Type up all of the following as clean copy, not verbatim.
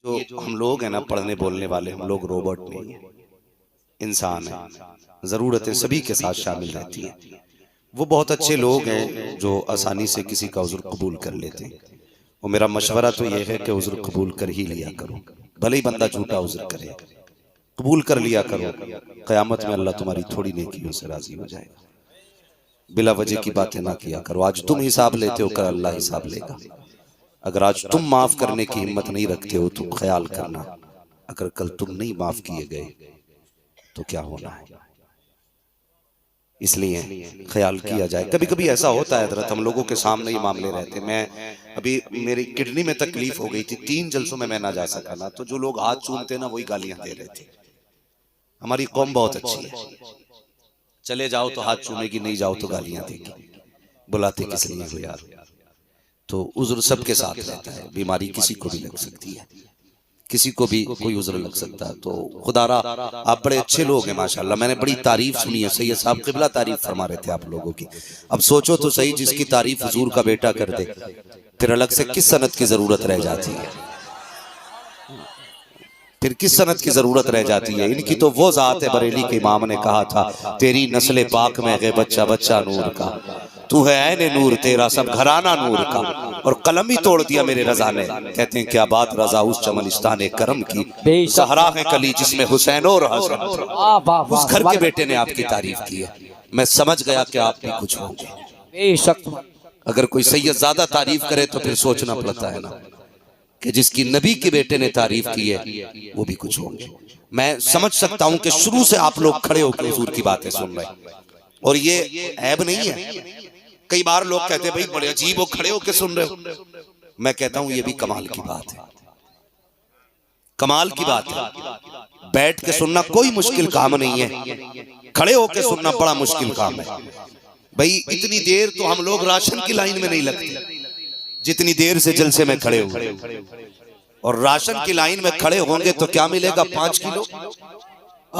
جو ہم لوگ ہیں نا پڑھنے بولنے والے، ہم لوگ روبوٹ نہیں ہیں، انسان ہیں، ضرورتیں سبھی کے ساتھ شامل رہتی ہیں۔ وہ بہت اچھے لوگ ہیں جو آسانی سے کسی کا عذر قبول کر لیتے ہیں، اور میرا مشورہ تو یہ ہے کہ عذر قبول کر ہی لیا کرو، بھلے ہی بندہ جھوٹا عذر کرے، قبول کر لیا کرو، قیامت میں اللہ تمہاری تھوڑی نیکیوں سے راضی ہو جائے گا۔ بلا وجہ کی باتیں نہ کیا کرو، آج تم حساب لیتے ہو کل اللہ حساب لے گا۔ اگر آج تم معاف کرنے کی ہمت نہیں رکھتے ہو تو خیال کرنا، اگر کل تم نہیں معاف کیے گئے تو کیا ہونا ہے۔ اس لیے خیال کیا جائے۔ کبھی کبھی ایسا ہوتا ہے حضرت، ہم لوگوں کے سامنے یہ معاملے رہتے ہیں۔ میں ابھی میری کڈنی میں تکلیف ہو گئی تھی، 3 جلسوں میں نہ جا سکا نا، تو جو لوگ ہاتھ چومتے نا وہی گالیاں دے رہے تھے۔ ہماری قوم بہت اچھی ہے، چلے جاؤ تو ہاتھ چومے گی، نہیں جاؤ تو گالیاں دے گی، بلاتے کس لیے ہو یار۔ تو عذر سب کے ساتھ رہتا ہے، بیماری کسی کو بھی لگ سکتی ہے، کسی کو بھی کوئی عذر لگ سکتا ہے۔ تو خدا را آپ بڑے اچھے لوگ ہیں ماشاءاللہ، میں نے بڑی تعریف سنی ہے، سید صاحب قبلہ تعریف فرما رہے تھے آپ لوگوں کی۔ اب سوچو تو صحیح، جس کی تعریف حضور کا بیٹا کر دے پھر الگ سے کس سند کی ضرورت رہ جاتی ہے، پھر کس سند کی ضرورت رہ جاتی ہے۔ ان کی تو وہ ذات ہے، بریلی کے امام نے کہا تھا تیری نسل پاک میں ہے بچہ بچہ نور کا، تو ہے عین نور تیرا سب گھرانہ نور کا۔ اور قلم ہی توڑ دیا میرے رضا نے، کہتے ہیں کیا بات رضا اس چمنستان کرم کی، زہرا ہے کلی جس میں حسین اور حسن، اس گھر کے بیٹے نے آپ کی تعریف کی ہے۔ میں سمجھ گیا کہ آپ بھی کچھ ہوں گے۔ اگر کوئی سید زیادہ تعریف کرے تو پھر سوچنا پڑتا ہے نا کہ جس کی نبی کے بیٹے نے تعریف کی ہے وہ بھی کچھ ہوں گے۔ میں سمجھ سکتا ہوں کہ شروع سے آپ لوگ کھڑے ہو کے حضور کی باتیں سن رہے ہیں، اور یہ عیب نہیں ہے۔ کئی بار لوگ کہتے ہیں بھئی بڑے عجیب ہو، کھڑے ہو کے سن رہے ہو۔ میں کہتا ہوں یہ بھی کمال کی بات ہے، کمال کی بات ہے۔ بیٹھ کے سننا کوئی مشکل کام نہیں ہے، کھڑے ہو کے سننا بڑا مشکل کام ہے۔ بھئی اتنی دیر تو ہم لوگ راشن کی لائن میں نہیں لگتے جتنی دیر سے جلسے میں کھڑے ہوئے، اور راشن کی لائن میں کھڑے ہوں گے تو کیا ملے گا؟ 5 کلو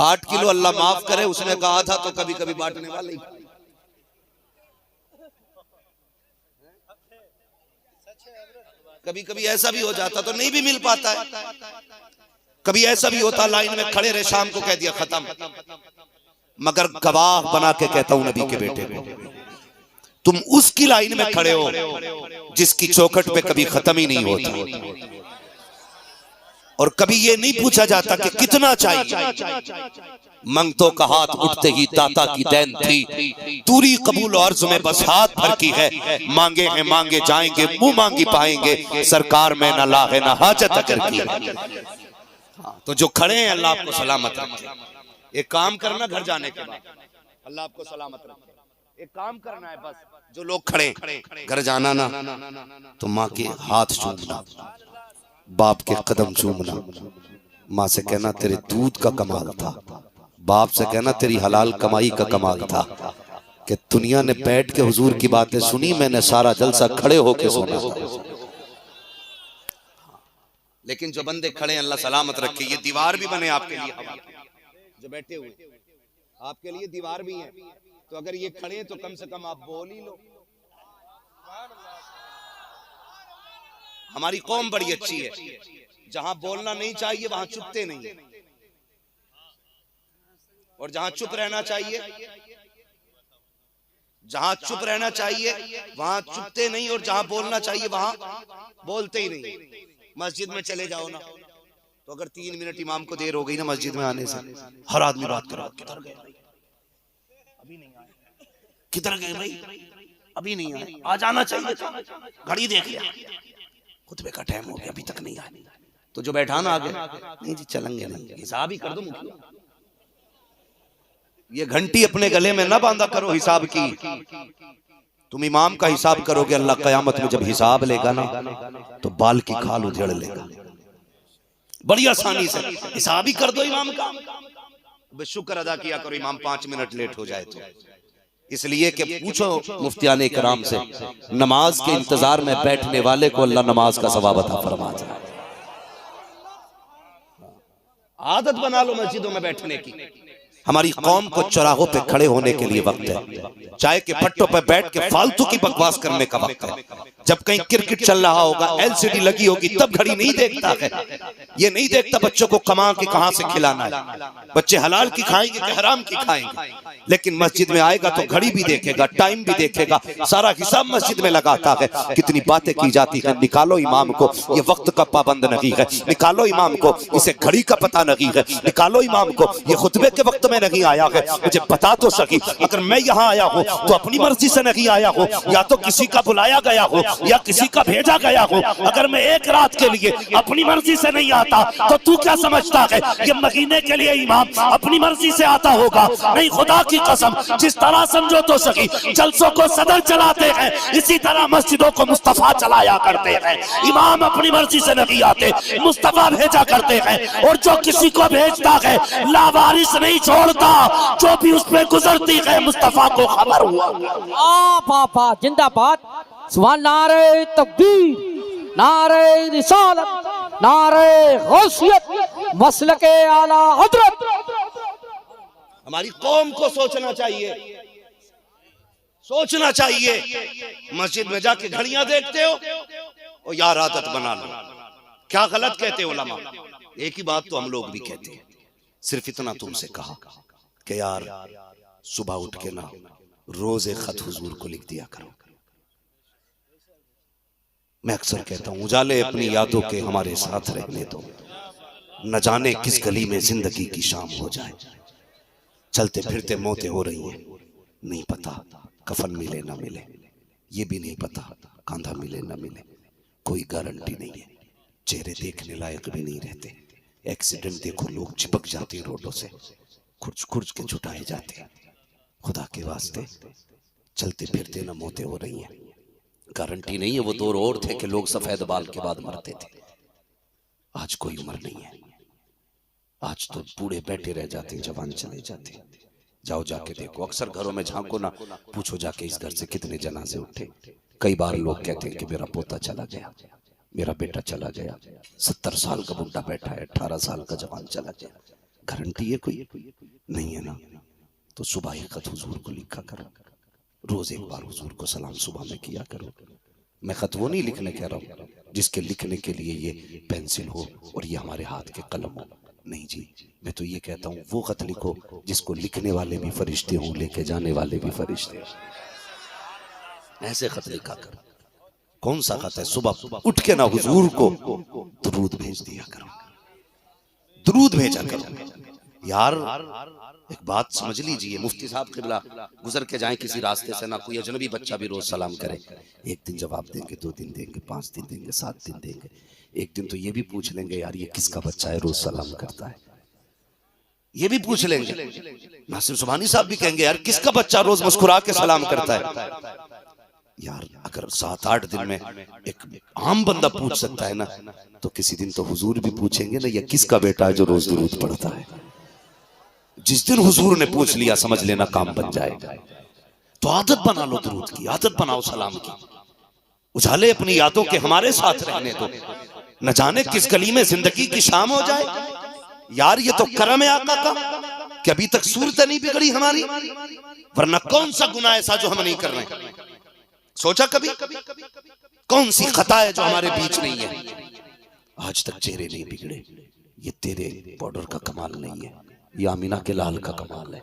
8 کلو، اللہ معاف کرے، اس نے کہا تھا تو کبھی کبھی بانٹنے والے ہی۔ کبھی کبھی ایسا بھی ہو جاتا تو نہیں بھی مل پاتا ہے، کبھی ایسا بھی ہوتا لائن میں کھڑے رہے، شام کو کہہ دیا ختم۔ مگر گواہ بنا کے کہتا ہوں نبی کے بیٹے کو، تم اس کی لائن میں کھڑے ہو جس کی چوکھٹ پہ کبھی ختم ہی نہیں ہوتا، اور کبھی یہ نہیں پوچھا جاتا کہ کتنا چاہیے۔ منگتوں کا ہاتھ اٹھتے ہی داتا کی دین تھی، توری قبول و عرض میں بس ہاتھ بھر کی ہے، مانگے ہیں مانگے جائیں گے، منہ مانگی پائیں گے، سرکار میں نہ لاغ نہ حاجت اگر کی ہے۔ تو جو کھڑے ہیں اللہ آپ کو سلامت رکھے۔ ایک کام کرنا گھر جانے کے بعد، اللہ آپ کو سلامت رکھے، ایک کام کرنا ہے بس، جو لوگ کھڑے گھر جانا نا تو ماں کے ہاتھ چومنا، باپ کے قدم چومنا، ماں سے کہنا تیرے دودھ کا کمال تھا، باپ سے کہنا تیری حلال کمائی کا کمال تھا، کہ دنیا نے بیٹھ کے حضور کی باتیں سنی، میں نے سارا جلسہ کھڑے ہو کے سنا۔ لیکن جو بندے کھڑے ہیں اللہ سلامت رکھے، یہ دیوار بھی بنے آپ کے لیے، جو بیٹھے ہوئے آپ کے لیے دیوار بھی ہیں، تو اگر یہ کھڑے ہیں تو کم سے کم آپ بول ہی لو۔ ہماری قوم بڑی اچھی ہے، جہاں بولنا نہیں چاہیے وہاں چپتے نہیں، اور جہاں چپ رہنا چاہیے، جہاں چپ رہنا چاہیے وہاں چپتے نہیں، اور جہاں بولنا چاہیے وہاں بولتے ہی نہیں۔ مسجد میں چلے جاؤ نا تو اگر 3 منٹ امام کو دیر ہو گئی نا مسجد میں آنے سے، ہر آدمی بات کرا، کدھر گئے بھائی، ابھی نہیں آئے، کدھر گئے بھائی، ابھی نہیں آئے، آ جانا چاہیے تھا، گھڑی دیکھ لیا، خطبے کا ٹائم ہو گیا ابھی تک نہیں آئے، تو جو بیٹھا نا آگے، نہیں جی چلیں گے نہیں، حساب ہی کر دو مکھیا۔ یہ گھنٹی اپنے گلے میں نہ باندھا کرو حساب کی، تم امام کا حساب کرو گے، اللہ قیامت میں جب حساب لے گا نا تو بال کی کھال ادھیڑ لے گا۔ بڑی آسانی سے حساب ہی کر دو امام کا، بے شکر ادا کیا کرو امام 5 منٹ لیٹ ہو جائے تو، اس لیے کہ پوچھو مفتیان اکرام سے، نماز کے انتظار میں بیٹھنے والے کو اللہ نماز کا ثواب عطا فرما جائے۔ عادت بنا لو مسجدوں میں بیٹھنے کی، ہماری قوم کو چوراہوں پہ کھڑے ہونے کے لیے وقت ہے، چائے کے پٹوں پہ بیٹھ کے فالتو کی بکواس کرنے کا وقت ہے۔ جب کہیں کرکٹ چل رہا ہوگا، ایل سی ڈی لگی ہوگی، تب گھڑی نہیں دیکھتا ہے، یہ نہیں دیکھتا بچوں کو کما کے کہاں سے کھلانا ہے، بچے حلال کی کھائیں گے کہ حرام کی کھائیں گے۔ لیکن مسجد میں آئے گا تو گھڑی بھی دیکھے گا، ٹائم بھی دیکھے گا، سارا حساب مسجد میں لگاتا ہے۔ کتنی باتیں کی جاتی ہیں، نکالو امام کو، یہ وقت کا پابند نہیں ہے، نکالو امام کو، اسے گھڑی کا پتہ نہیں ہے، نکالو امام کو، یہ خطبے کے وقت میں نہیں آیا ہے، مجھے بتا تو سکی، اگر میں یہاں آیا ہوں تو اپنی مرضی سے نہیں آیا ہوں، یا تو کسی کا بلایا گیا ہو یا کسی کا بھیجا گیا ہو۔ اگر میں ایک رات کے لیے اپنی مرضی سے نہیں آتا تو کیا سمجھتا ہے یہ مہینے کے لیے امام اپنی مرضی سے آتا ہوگا؟ نہیں، خدا کی قسم، جس طرح سمجھو تو سکی جلسوں کو صدر چلاتے ہیں، اسی طرح مسجدوں کو مصطفیٰ چلایا کرتے ہیں۔ امام اپنی مرضی سے نہیں آتے، مصطفیٰ بھیجا کرتے ہیں، اور جو کسی کو بھیجتا ہے لاوارث نہیں چھوڑتا، جو بھی اس پہ گزرتی ہے مصطفیٰ کو خبر ہوا۔ پاپا زندہ باد، سبحان نعرہ تکبیر، نعرہ رسالت، نعرہ غوثیت، مسلک اعلیٰ حضرت۔ ہماری قوم کو سوچنا چاہیے، سوچنا چاہیے۔ مسجد میں جا کے گھڑیاں دیکھتے ہو، اور یار عادت بنا لو۔ کیا غلط کہتے علماء؟ ایک ہی بات تو ہم لوگ بھی کہتے ہیں، صرف اتنا تم سے کہا کہ یار صبح اٹھ کے نا روز ایک خط حضور کو لکھ دیا کرو۔ میں اکثر کہتا ہوں اجالے اپنی یادوں کے ہمارے ساتھ رہنے دو، نہ جانے کس گلی میں زندگی کی شام ہو جائے۔ چلتے پھرتے موتیں ہو رہی ہیں، نہیں پتا کفن ملے نہ ملے، یہ بھی نہیں پتا کاندھا ملے نہ ملے، کوئی گارنٹی نہیں ہے، چہرے دیکھنے لائق بھی نہیں رہتے۔ ایکسیڈنٹ دیکھو، لوگ چپک جاتے ہیں روڈوں سے، کھرچ کھرچ کے چھٹائے جاتے ہیں۔ خدا کے واسطے چلتے پھرتے نہ موتیں ہو رہی ہیں، گارنٹی نہیں ہے۔ وہ دور اور تھے کہ لوگ سفید بال کے بعد مرتے تھے، آج کوئی عمر نہیں ہے، آج تو بوڑھے بیٹھے رہ جاتے ہیں، جوان چلے جاتے ہیں۔ جاؤ جا کے دیکھو، اکثر گھروں میں جھانکو نہ، پوچھو جا کے اس گھر سے کتنے جنازے اٹھے۔ کئی بار لوگ کہتے ہیں کہ میرا پوتا چلا گیا، میرا بیٹا چلا گیا، 70 سال کا بڈھا بیٹھا ہے، 18 سال کا جوان چلا گیا، گارنٹی ہے کوئی؟ نہیں ہے نا۔ تو صبح ایک خط حضور کو لکھا کرو، روز ایک بار حضور کو سلام صبح میں کیا کرو۔ میں خط وہ نہیں لکھنے کہہ رہا ہوں جس کے لکھنے کے لیے یہ پینسل ہو اور یہ ہمارے ہاتھ کے قلم ہو، نہیں جی، میں تو یہ کہتا ہوں وہ خط لکھو جس کو لکھنے والے بھی فرشتے ہوں، لے کے جانے والے بھی فرشتے ہوں۔ ایسے خط لکھا کرو۔ کون سا خط ہے؟ صبح اٹھ کے نہ حضور کو درود بھیج دیا کرو، درود بھیجا کرو۔ یار ایک بات سمجھ لیجئے، مفتی صاحب قبلہ گزر کے جائیں کسی راستے سے، نہ کوئی اجنبی بچہ بھی روز سلام کرے، ایک دن جواب دیں گے، 2 دن دیں گے، 5 دن دیں گے، 7 دن دیں گے، ایک دن تو یہ بھی پوچھ لیں گے یار یہ کس کا بچہ ہے روز سلام کرتا ہے، یہ بھی پوچھ لیں گے۔ ناصر سبحانی صاحب بھی کہیں گے یار کس کا بچہ روز مسکرا کے سلام کرتا ہے۔ یار اگر 7-8 دن میں ایک عام بندہ پوچھ سکتا ہے نا، تو کسی دن تو حضور بھی پوچھیں گے نا یہ کس کا بیٹا ہے جو روز درود پڑھتا ہے۔ جس دن حضور نے پوچھ لیا سمجھ لینا کام بن جائے گا۔ تو عادت بنا لو درود کی، عادت بناؤ سلام کی۔ اجالے اپنی یادوں کے ہمارے ساتھ رہنے دو، نہ جانے کس گلی میں زندگی کی شام ہو جائے۔ یار یہ تو کرم ہے آقا کا کہ ابھی تک صورت نہیں بگڑی ہماری، ورنہ کون سا گناہ ایسا جو ہم نہیں کر رہے ہیں؟ سوچا کبھی کون سی خطا ہے جو ہمارے بیچ نہیں ہے؟ آج تک چہرے نہیں بگڑے، یہ تیرے پاؤڈر کا کمال نہیں ہے، یہ آمینہ کے لال کا کمال ہے۔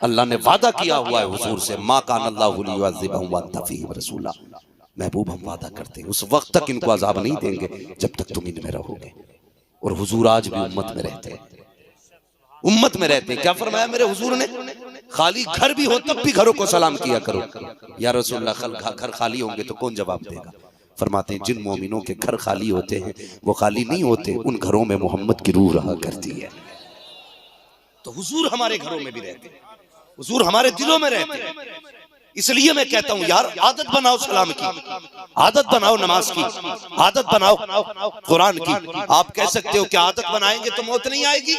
اللہ نے وعدہ کیا ہوا ہے حضور سے، ما کان اللہ لیعذبہم وانت فیہم رسولا، محبوب ہم وعدہ کرتے ہیں اس وقت تک ان کو عذاب نہیں دیں گے جب تک تم ان میں رہو گے۔ اور حضور آج بھی امت میں رہتے ہیں، امت میں رہتے ہیں۔ کیا فرمایا میرے حضور نے؟ خالی گھر بھی ہو تب بھی گھروں کو سلام کیا کرو۔ یا رسول اللہ گھر خالی ہوں گے تو کون جواب دے گا؟ فرماتے ہیں جن مومنوں کے گھر خالی ہوتے ہیں وہ خالی نہیں ہوتے، ان گھروں میں محمد کی روح رہا کرتی ہے۔ تو حضور ہمارے گھروں میں بھی رہتے ہیں، حضور ہمارے دلوں میں رہتے ہیں۔ اس لیے میں کہتا ہوں یار عادت بناؤ سلام کی، عادت بناؤ نماز کی، عادت بناؤ قرآن کی۔ آپ کہہ سکتے ہو کہ عادت بنائیں گے تو موت نہیں آئے گی؟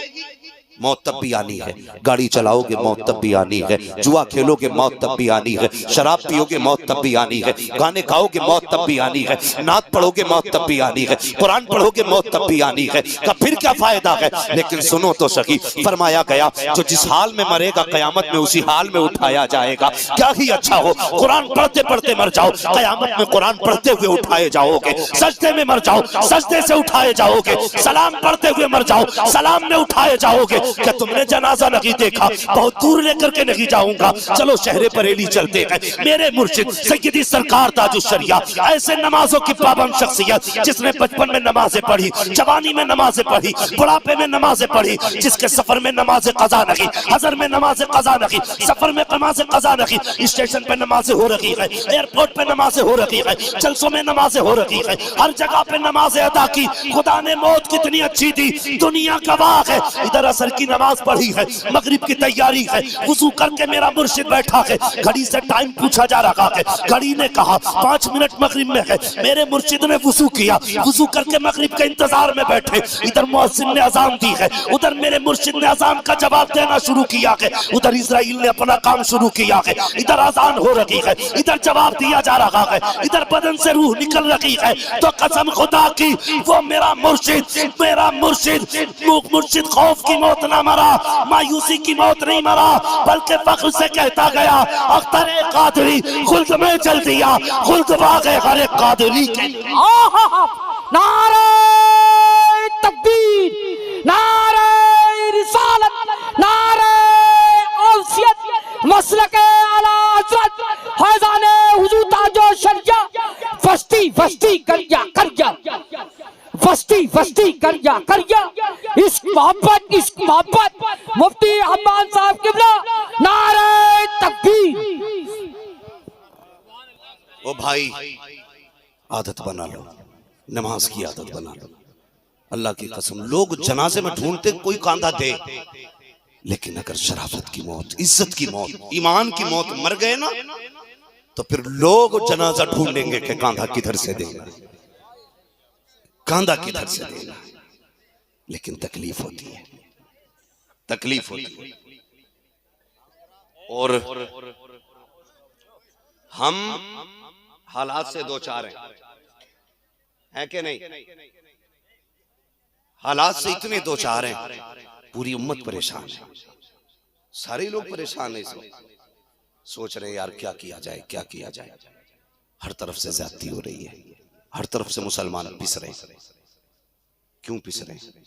موت تب بھی آنی ہے، گاڑی چلاؤ گے موت تب بھی آنی ہے، جوا کھیلو گے موت تب بھی آنی ہے، شراب پیو گے موت تب بھی آنی ہے، گانے گاؤ گے موت تب بھی آنی ہے، نعت پڑھو گے موت تب بھی آنی ہے، قرآن پڑھو گے موت تب بھی آنی ہے، کہ پھر کیا فائدہ ہے؟ لیکن سنو تو سخی، فرمایا گیا جو جس حال میں مرے گا قیامت میں اسی حال میں اٹھایا جائے گا۔ کیا ہی اچھا ہو قرآن پڑھتے پڑھتے مر جاؤ، قیامت میں قرآن پڑھتے ہوئے اٹھائے جاؤ گے، سجدے میں مر جاؤ سجدے سے اٹھائے جاؤ گے، سلام پڑھتے ہوئے مر جاؤ سلام میں اٹھائے جاؤ گے۔ کہ تم نے جنازہ نہیں دیکھا، بہت دور لے کر کے نہیں جاؤں گا، چلو شہر بریلی چلتے ہیں، میرے مرشد سیدی سرکار تاج الشریعہ، ایسے نمازوں کی پابند شخصیت جس نے بچپن میں نمازیں پڑھی، جوانی میں نمازیں پڑھی، بڑھاپے میں نمازیں پڑھی، جس کے سفر میں نمازیں قضا نہیں، حضر میں نمازیں قضا نہیں، سفر میں نمازیں قضا نہیں، اسٹیشن پہ نمازیں ہو رہی ہے، ایئرپورٹ پہ نمازیں ہو رہی ہے، جلسوں میں نمازیں ہو رہی ہے، ہر جگہ پہ نمازیں ادا کی۔ خدا نے موت کتنی اچھی دی، دنیا گواہ ہے۔ ادھر عصر کی نماز پڑھی ہے، مغرب کی تیاری ہے، وضو کر کے میرا مرشد بیٹھا ہے، گھڑی سے ٹائم پوچھا جا رہا ہے، گھڑی نے کہا 5 منٹ مغرب میں ہے، میرے مرشد نے وضو کیا، وضو کر کے مغرب کے انتظار میں بیٹھے، ادھر مؤذن نے اذان دی ہے، ادھر میرے مرشد نے اذان کا جواب دینا شروع کیا ہے، ادھر اسرائیل نے اپنا کام شروع کیا ہے، ادھر اذان ہو رہی ہے، ادھر جواب دیا جا رہا ہے، ادھر بدن سے روح نکل رہی ہے، تو قسم خدا کی وہ میرا مرشد خوف کی موت نہ مرا، مایوسی کی موت نہیں مرا، بلکہ فخر سے کہتا گیا اختر قادری خلد میں چل دیا، خلد باغ ہر قادری کے نعرہ تکبیر، نعرہ رسالت، نعرہ غوثیت، مسلک اعلی حضرت فیضان حضور تاج الشریعہ، فستی کر جا فستی کر جا عشق محبت مفتی حماد صاحب قبلہ، نعرہ تکبیر۔ او بھائی عادت بنا لو، نماز کی عادت بنا لو، اللہ کی قسم لوگ جنازے میں ڈھونڈتے کوئی کاندھا دے، لیکن اگر شرافت کی موت، عزت کی موت، ایمان کی موت مر گئے نا تو پھر لوگ جنازہ ڈھونڈیں گے کہ کاندھا کدھر سے دینا، کاندھا کدھر سے دینا، لیکن تکلیف ہوتی ہے، تکلیف ہوتی ہے۔ اور ہم حالات سے دو چار ہیں کہ نہیں؟ حالات سے اتنے دو چار ہیں، پوری امت پریشان ہے، سارے لوگ پریشان ہیں، اس وقت سوچ رہے ہیں یار کیا کیا جائے، ہر طرف سے زیادتی ہو رہی ہے، ہر طرف سے مسلمان پس رہے ہیں۔ کیوں پس رہے ہیں؟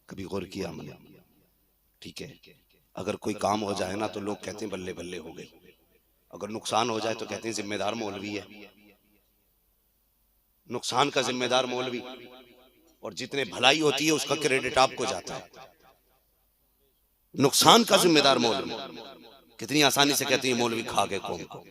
کبھی غور کیا ہم نے؟ ٹھیک ہے، اگر کوئی کام ہو جائے نا تو لوگ کہتے ہیں بلے بلے ہو گئی، اگر نقصان ہو جائے تو کہتے ہیں ذمہ دار مولوی ہے، نقصان کا ذمہ دار مولوی، اور جتنے بھلائی ہوتی ہے اس کا کریڈٹ آپ کو جاتا ہے، نقصان کا ذمہ دار مولوی۔ کتنی آسانی سے کہتے ہیں مولوی کھا گئے قوم کو،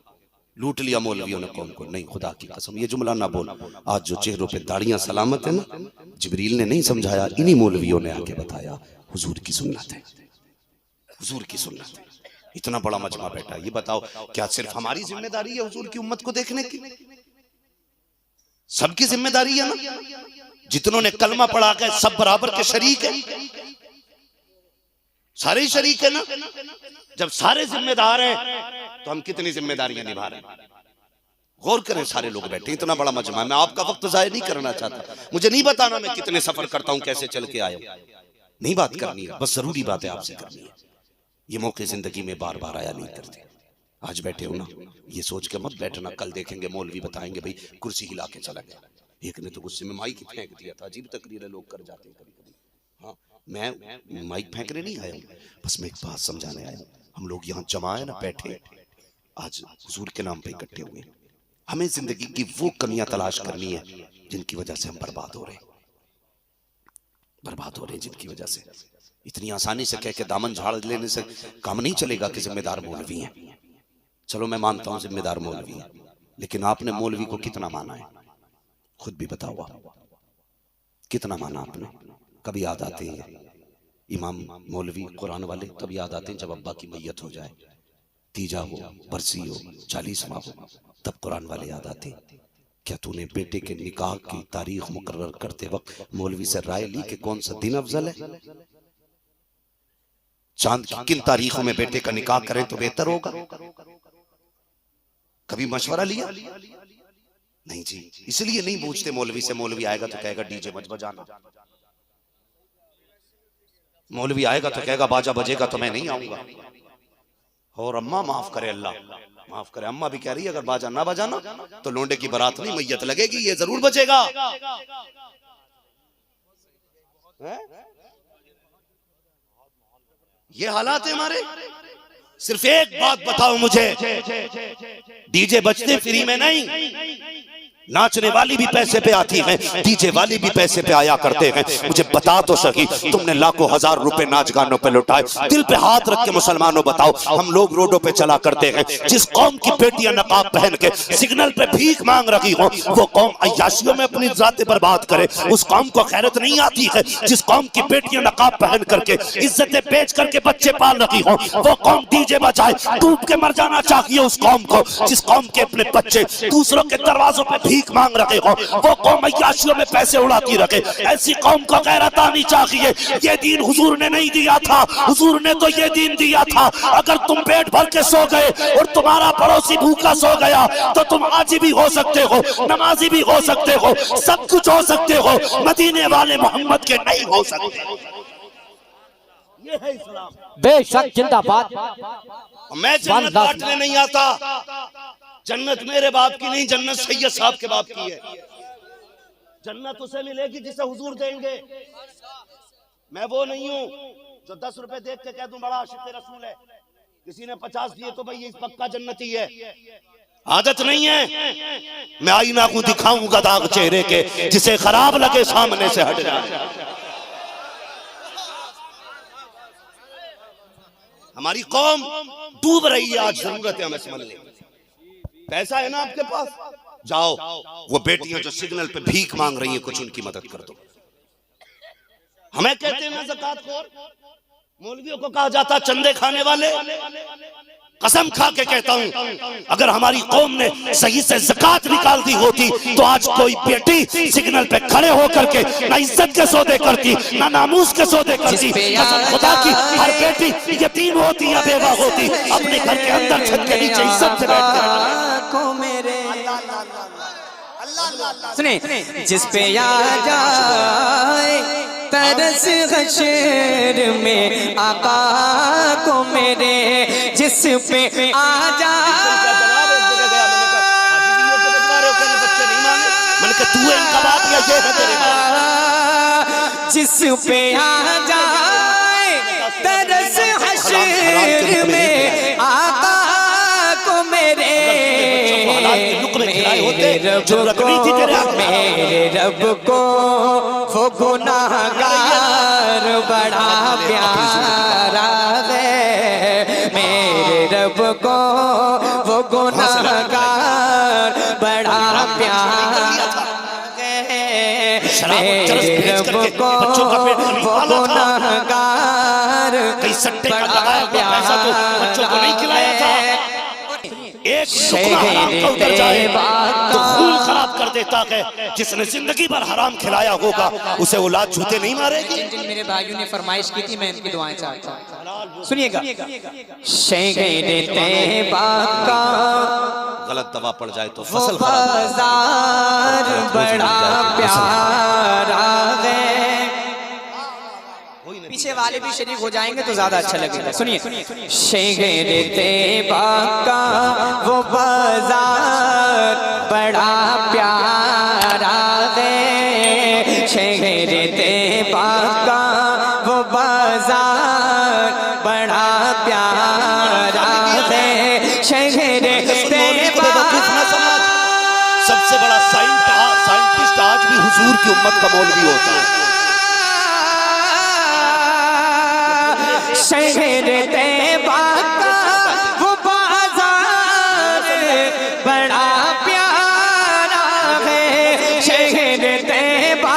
لوٹ لیا مولویوں نے قوم کو۔ نہیں، خدا کی قسم یہ جملہ نہ بول، آج جو چہروں پہ داڑیاں سلامت ہیں نا، جبریل نے نہیں سمجھایا، انہی مولویوں نے آگے بتایا حضور کی سنت ہے، حضور کی سنت ہے۔ اتنا بڑا مجمع بیٹھا، یہ بتاؤ کیا صرف ہماری ذمہ داری ہے حضور کی امت کو دیکھنے کی؟ سب کی ذمہ داری ہے نا؟ جتنوں نے کلمہ پڑھا گئے سب برابر کے شریک ہیں، سارے ہی شریک ہیں نا؟ جب سارے ذمہ دار ہیں تو ہم کتنی ذمہ داریاں نبھا رہے ہیں؟ غور کریں، سارے لوگ بیٹھے، اتنا بڑا مجمع، میں آپ کا وقت ضائع نہیں کرنا چاہتا، مجھے نہیں بتانا میں کتنے سفر کرتا ہوں، کیسے چل کے آیا ہوں، نہیں بات کرنی ہے، بس ضروری بات ہے آپ سے کرنی ہے۔ یہ موقع زندگی میں بار بار آیا نہیں کرتے، آج بیٹھے ہو نا، یہ سوچ کے مت بیٹھنا کل دیکھیں گے مولوی بتائیں گے بھئی کرسی ہلا کے چلا گیا، ایک نے تو غصے میں مائک پھینک دیا تھا، عجیب تقریریں لوگ کر جاتے ہیں کبھی کبھی۔ ہاں، میں مائک پھینکنے نہیں آیا ہوں، بس میں ایک بات سمجھانے آیا ہوں۔ ہم لوگ یہاں جمع ہیں نا، بیٹھے آج حضور کے نام پہ اکٹھے ہوئے، ہمیں زندگی کی وہ کمیاں تلاش کرنی ہے جن کی وجہ سے ہم برباد ہو رہے ہیں، جن کی وجہ سے۔ اتنی آسانی سے کہہ کے دامن جھاڑ لینے سے کام نہیں چلے گا کہ ذمہ دار مولوی ہیں۔ چلو میں مانتا ہوں ذمہ دار مولوی ہیں، لیکن آپ نے مولوی کو کتنا مانا ہے؟ خود بھی بتاؤ، کتنا مانا آپ نے؟ کبھی یاد آتے ہیں امام مولوی قرآن والے، تب یاد آتے ہیں جب ابا کی میت ہو جائے، تیجا ہو، برسی ہو، 40واں ہو، تب قرآن والے یاد آتے ہیں۔ کیا تو نے بیٹے کے نکاح کی تاریخ مقرر کرتے وقت مولوی سے رائے لی کہ کون سا دن افضل ہے؟ چاند کی کن تاریخوں میں بیٹے کا نکاح کریں تو بہتر ہوگا؟ کبھی مشورہ لیا؟ نہیں جی، اس لیے نہیں پوچھتے مولوی سے. مولوی آئے گا تو کہے گا ڈی جے مت بجانا، مولوی آئے گا تو کہے گا باجا بجے گا تو میں نہیں آؤں گا. اور اماں معاف کرے، اللہ معاف کرے، اماں بھی کہہ رہی ہے اگر باجا نہ بجانا تو لونڈے کی برات نہیں میت لگے گی، یہ ضرور بچے گا. یہ حالات ہیں ہمارے. صرف ایک بات بتاؤ مجھے، ڈی جے بجتے فری میں نہیں، ناچنے والی بھی پیسے پہ آتی ہیں، ڈی جے والی بھی پیسے پہ آیا کرتے ہیں. مجھے بتا تو صحیح، تم نے لاکھوں ہزار روپے ناچ گانوں پہ لٹائے. دل پہ ہاتھ رکھ کے مسلمانوں بتاؤ، ہم لوگ روڈوں پہ چلا کرتے ہیں، جس قوم کی بیٹیاں نقاب پہن کے سگنل پہ بھیک مانگ رہی ہوں، وہ قوم عیاشیوں میں اپنی ذات برباد کرے. اس قوم کو غیرت نہیں آتی ہے. جس قوم کی بیٹیاں نقاب پہن کر کے عزتیں بیچ کر کے بچے پال رہی ہوں، وہ قوم ڈی جے بجائے ڈوب کے مر جانا چاہیے. اس قوم کو جس قوم کے اپنے بچے دوسروں کے دروازوں پہ بھیک مانگ رہے ہو، وہ قوم عیاشیوں میں پیسے اڑاتی رکھے. ایسی قوم کو غیرت آنی چاہیے. یہ دین حضور نے نہیں دیا تھا، حضور نے تو یہ دین دیا تھا اگر تم پیٹ بھر کے سو گئے اور تمہارا پڑوسی بھوکا سو گیا تو تم حاجی بھی ہو سکتے ہو، نمازی بھی ہو سکتے ہو، سب کچھ ہو سکتے ہو، مدینے والے محمد کے نہیں ہو سکتے. یہ ہے اسلام. بے شک زندہ باد. میں جنت بانٹنے نہیں آتا، جنت میرے باپ کی نہیں، جنت سید صاحب کے باپ کی ہے. جنت اسے ملے گی جسے حضور دیں گے. میں وہ نہیں ہوں جو 10 روپے دیکھ کے کہہ دوں بڑا عاشق رسول ہے، کسی نے 50 دیے تو بھئی یہ پکا جنتی ہے. عادت نہیں ہے. میں آئینہ کو دکھاؤں گا داغ چہرے کے، جسے خراب لگے سامنے سے ہٹ جائے. ہماری قوم ڈوب رہی ہے آج، ضرورت ہے ہمیں سمجھ لیں. پیسہ ہے نا آپ کے پاس، جاؤ وہ بیٹیاں جو سگنل پہ بھیک مانگ رہی ہیں کچھ ان کی مدد کر دو. ہمیں کہتے ہیں میں زکوٰۃ خور، مولویوں کو کہا جاتا چندے کھانے والے. قسم کھا کے کہتا ہوں اگر ہماری قوم نے صحیح سے زکوٰۃ نکال دی ہوتی تو آج کوئی بیٹی سگنل پہ کھڑے ہو کر کے نہ عزت کے سودے کرتی، نہ ناموس کے سودے کرتی. قسم خدا کی ہر بیٹی یتیم ہوتی یا بیوہ ہوتی، اپنے گھر کے اندر چھت کے نیچے عزت سے بیٹھ کر. سنیں جس پہ آ جائے ترس حشر میں آقا کو میرے، جس پہ آ جائے. جس پہ آ جائے ترس حشر میں آقا کو میرے، میرے رب کو وہ گناہگار بڑا پیارا ہے. میرے رب کو وہ گناہگار بڑا پیارا ہے. میرے رب کو وہ گناہگار بڑا پیارا ہے. ایک لقمہ ادھر جائے تو خون خراب کر دیتا ہے. جس نے زندگی بھر حرام کھلایا ہوگا اسے اولاد جھوٹے نہیں مارے گی. جن میرے بھائیوں نے فرمائش کی تھی میں ان کی دعائیں چاہتا ہوں، سنیے گا. شہر طیبہ کا غلط دوا پڑ جائے تو وہ فصل خراب. بازار بڑا پیارا ہے. پیچھے والے بھی شریک ہو جائیں گے تو زیادہ اچھا لگے گا. سنیے شہر طیبہ کا وہ بازار بڑا پیارا ہے. شہر طیبہ کا وہ بازار بڑا پیارا ہے. شہر طیبہ سب سے بڑا سائنٹسٹ آج بھی حضور کی امت کا مولوی ہوتا ہے. شہر طیبہ کا وہ بازار بڑا پیارا ہے. شہر طیبہ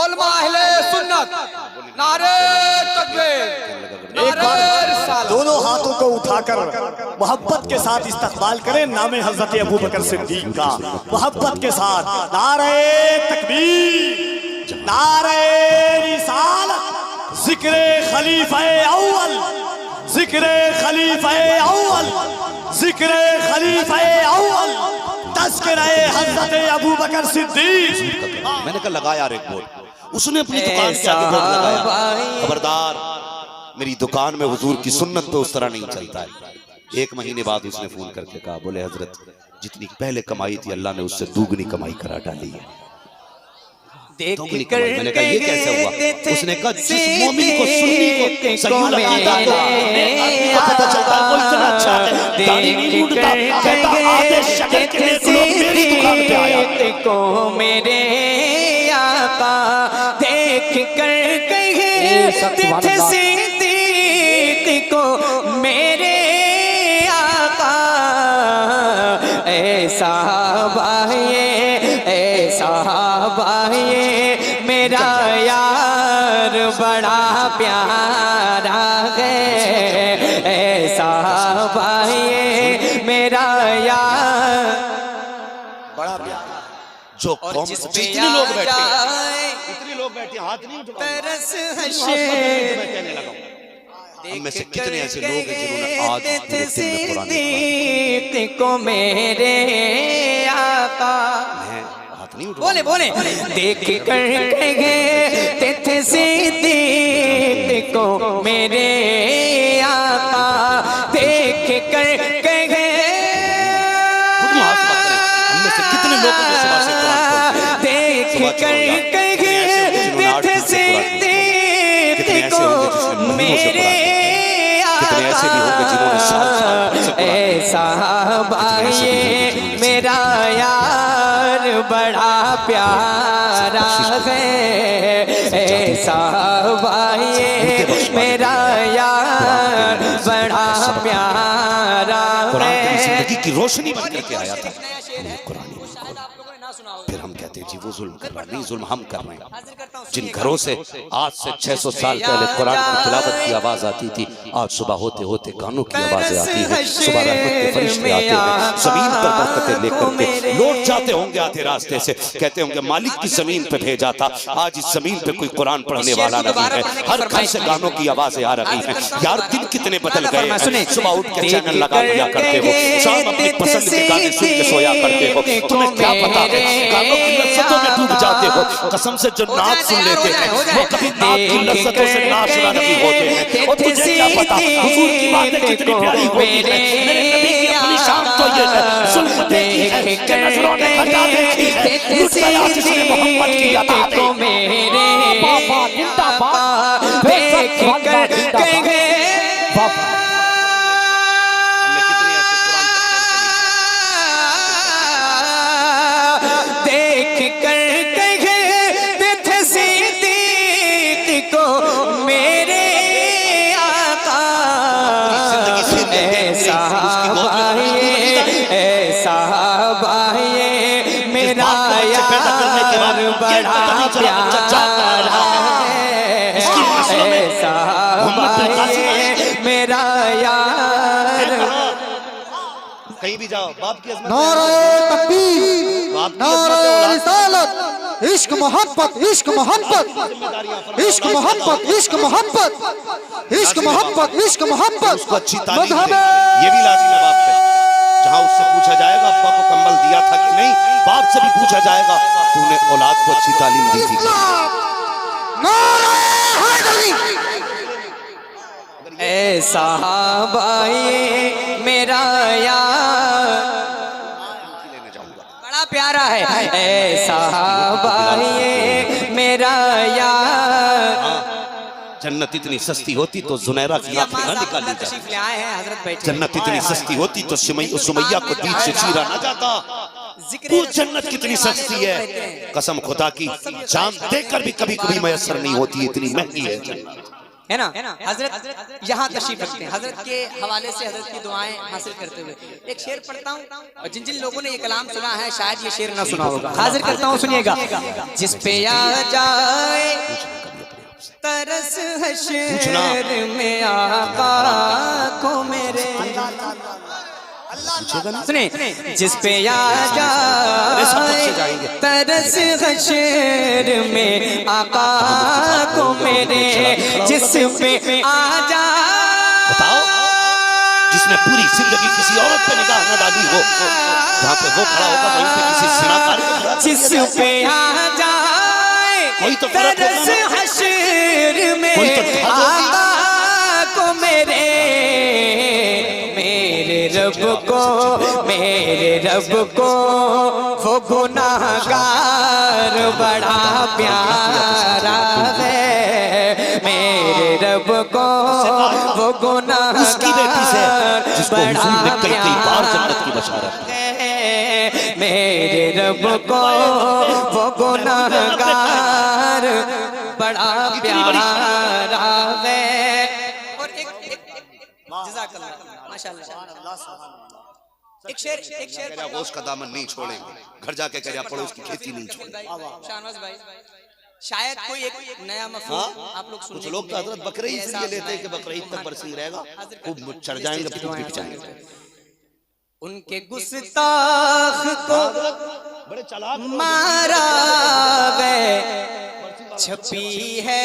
علماء اہل سنت نعرہ تکبیر نعرہ رسالت دونوں ہاتھوں کو اٹھا کر محبت کے ساتھ استقبال کریں نام حضرت ابو بکر صدیق کا، محبت کے ساتھ نعرہ تکبیر، نعرہ رسالت، ذکر خلیفہ اول، ذکر خلیفہ اول، ذکر خلیفہ اول، تذکرہ حضرت ابو بکر صدیق۔ میں نے کہا لگا یار ایک بورڈ، اس نے اپنی دکان کے آگے بورڈ لگایا، خبردار میری دکان میں حضور کی سنت پہ اس طرح نہیں چلتا ہے۔ ایک مہینے بعد اس نے فون کر کے کہا، بولے حضرت جتنی پہلے کمائی تھی اللہ نے اس سے دوگنی کمائی کرا ڈالی ہے۔ دوگنی کمائی، میں نے کہا یہ کیسے ہوا؟ اس نے کہا جس مومن کو سنی کو صحیح لگاتا ہے پتہ چلتا ہے وہ اتنا اچھا ہے، داڑھی نہیں مونڈتا، کہتا آدھے شکر کے نیک لوگ میری دکان پہ آیا کو میرے آقا دیکھ کر کہے تجھ صدیق کو میرے آقا، اے صحابہ یہ میرا یار بڑا پیارا ہے، اے صحابہ یہ میرا یار بڑا پیارا۔ جو قوم جتنے لوگ بیٹھے ہیں اتنے لوگ بیٹھے ہیں، ہاتھ نہیں اٹھاؤں میں کہنے لگا ہوں ہم میں سے کتنے ایسے لوگ ہیں جنہوں نے آج پورے دن میں قرآن صدیق کو میرے آقا، ہاتھ نہیں اٹھاؤں بولے بولے دیکھ کر کہے تجھ صدیق کو میرے آقا، دیکھ کر کہے خود محاسبہ کریں ہم میں سے کتنے لوگوں نے صبح سے قرآن پڑھتے ہیں، دیکھ کر کہے تجھ صدیق کو میرے کتنے ایسے بھی ہوں گے جنہوں نے سال اے صحابہ یہ میرا یار بڑا پیارا ہے، اے صحابہ یہ میرا یار بڑا پیارا قرآن کی ہے۔ زندگی کی روشنی بن کر کے آیا تھا، ہمیں قرآن ہی پھر ہم کہتے ہیں جی وہ ظلم کر رہا نہیں، ظلم ہم کر رہے ہیں۔ جن گھروں سے آج سے 600 سال پہلے قرآن کی تلاوت کی آواز آتی تھی، آج صبح ہوتے ہوتے گانوں کی آوازیں آتی ہیں، صبح رحمت کے فرشتے آتے ہیں، زمین پر برکتیں لے کر کے لوٹ جاتے ہوں گے آدھے راستے سے، کہتے ہوں گے مالک کی زمین پہ بھیجا تھا، آج اس زمین پہ کوئی قرآن پڑھنے والا نہیں ہے، ہر گھر سے گانوں کی آوازیں آ رہی ہیں۔ یار دن کتنے بدل گئے ہیں، صبح اٹھ کے چینل لگا لیا کرتے ہو، شام اپنی پسند کے گانے سن کے سویا کرتے ہو، تمہیں کیا پتا ہے گانوں کی لذتوں میں ڈوب جاتے ہو۔ قسم سے جو نعت سن لیتے ہیں وہ کبھی نعت کی لذتوں سے ناشنا نہیں ہوتے ہیں، اور تجھے کیا پتا حضور کی باتیں کتنی پیاری ہوتی ہیں۔ میرے نبی کی اپنی شان تو یہ ہے، ظلم دیکھی ہے کہ نظروں نے خطا دیکھی ہے، لٹ گیا جس نے محمد کی عطا دیکھی۔ بابا زندہ باد، دیکھ کر کہے بڑا پیارا ہے، میرا یار۔ کہیں بھی جاؤ باپ کی عظمت، نعرہ تکبیر، نعرہ رسالت، عشق محبت، عشق محبت، عشق محبت، عشق محبت، عشق محبت، عشق محبت، اس کو اچھی تعلیم دے، یہ بھی لازم ہے باپ پہ۔ جہاں اس سے پوچھا جائے گا ابا کو کمبل دیا تھا کہ نہیں، باپ سے بھی پوچھا جائے گا تو نے اولاد کو اچھی تعلیم دی تھی۔ نعرہ حیدری، اے صحابہ یہ میرا یار بڑا پیارا ہے، اے صحابہ یہ میرا یار۔ جنت اتنی سستی ہوتی تو زنیرہ کی آنکھیں نہ نکالی جاتی، جنت اتنی سستی ہوتی تو سمیہ کو دید سے چیرا نہ جاتا۔ وہ جنت کتنی سستی ہے، قسم خدا کی جان دے کر بھی کبھی کبھی میسر نہیں ہوتی، اتنی مہنگی ہے جنت۔ ہے نا. حضرت یہاں تشریف رکھتے ہیں. حضرت کے حوالے سے حضرت کی دعائیں حاصل کرتے ہوئے ایک شعر پڑھتا ہوں, اور جن جن لوگوں نے یہ کلام سنا ہے شاید یہ شعر نہ سنا ہوگا. حاضر کرتا ہوں, سنیے گا. جس پہ آ جائے ترس حشر میں آقا کو میرے, سنیں, جس پہ آ جائے ترس حشر میں آقا کو میرے, جس پہ آ جائے, جس نے پوری زندگی کسی عورت پہ نگاہ نہ ڈالی ہو, جہاں پہ وہ کھڑا ہوگا وہیں پہ کسی زناکار, جس پہ آ جائے ترس حشر میں آقا کو میرے, رب کو, میرے رب کو وہ گناہگار بڑا پیارا ہے, میرے رب کو وہ گناہگار بڑا پیارا ہے, میرے رب کو وہ گناہگار بڑا پیارا ہے. اور جزاک اللہ, ماشاءاللہ, ایک شعر گوشت کا دامن نہیں چھوڑیں گے, گھر جا کے کہہ رہا پڑوس کی کھیتی نہیں چھوڑیں گے. شاہنواز بھائی, شاید کوئی ایک نیا مفہوم آپ لوگ سنیں. کچھ لوگ تو حضرت بقرعید اس لیے لیتے ہیں کہ بقرعید تک برسی رہے گا, خوب چڑھ جائیں گے, پھر بھی بچائیں گے. ان کے گستاخ کو مارا گئے, چھپی ہے